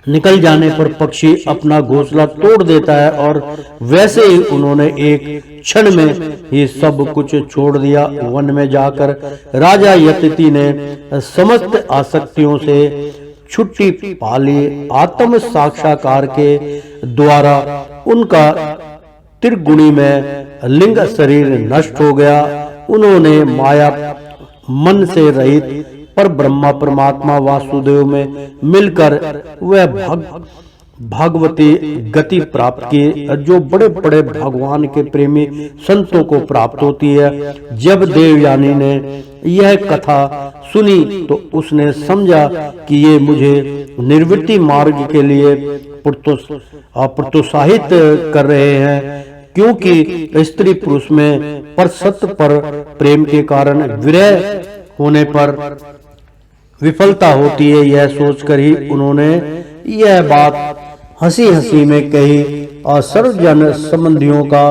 निकल जाने पर पक्षी अपना घोंसला तोड़ देता है, और वैसे ही उन्होंने एक क्षण में ही सब कुछ छोड़ दिया। वन में जाकर राजा यतिथि ने समस्त आसक्तियों से छुट्टी पा ली। आत्म साक्षात्कार के द्वारा उनका त्रिगुणी में लिंग शरीर नष्ट हो गया। उन्होंने माया मन से रहित पर ब्रह्मा परमात्मा वासुदेव में मिलकर वह भागवती गति प्राप्त की जो बड़े बड़े भगवान के प्रेमी संतों को प्राप्त होती है। जब देवयानी ने यह कथा सुनी तो उसने समझा कि ये मुझे निर्वृत्ति मार्ग के लिए प्रोत्साहित कर रहे हैं, क्योंकि स्त्री पुरुष में परसत्य पर प्रेम के कारण विरह होने पर विफलता होती है। यह सोचकर ही उन्होंने यह बात हंसी हंसी में कही। और सर्वजन संबंधियों का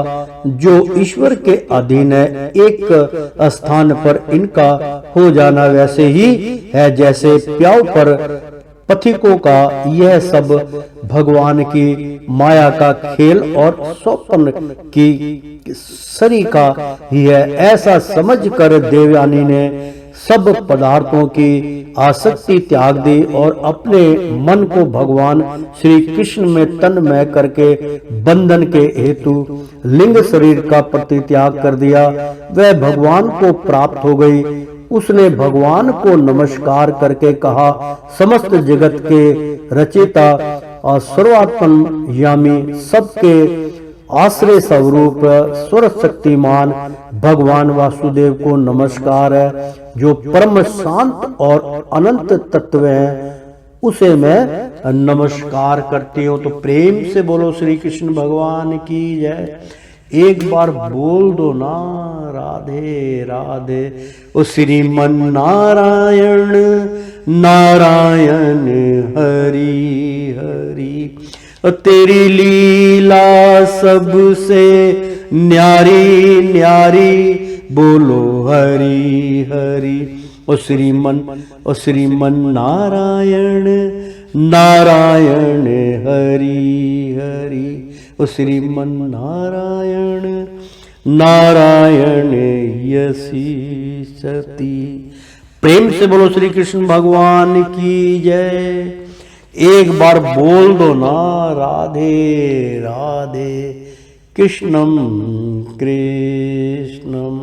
जो ईश्वर के अधीन है, एक स्थान पर इनका हो जाना वैसे ही है जैसे प्याऊ पर पथिकों का। यह सब भगवान की माया का खेल और स्वप्न की सरी का ही है। ऐसा समझकर देवयानी ने सब पदार्थों की आसक्ति त्याग दी और अपने मन को भगवान श्री कृष्ण में तन्मय करके बंधन के हेतु लिंग शरीर का परित्याग कर दिया। वह भगवान को प्राप्त हो गई। उसने भगवान को नमस्कार करके कहा, समस्त जगत के रचयिता और सर्वात्मन यामी सबके आश्रय स्वरूप स्वर शक्तिमान भगवान वासुदेव को नमस्कार है, जो परम शांत और अनंत तत्व है, उसे मैं नमस्कार करती हूँ। तो प्रेम से बोलो श्री कृष्ण भगवान की जय। एक बार बोल दो ना, राधे राधे। ओ श्रीमन नारायण नारायण हरि हरि, तेरी लीला सबसे न्यारी न्यारी, बोलो हरि हरि। ओ श्रीमन नारायण नारायण हरि हरि, ओ श्रीमन नारायण नारायण यसी सती। प्रेम से बोलो श्री कृष्ण भगवान की जय। एक बार बोल दो ना, राधे राधे। कृष्णम कृष्णम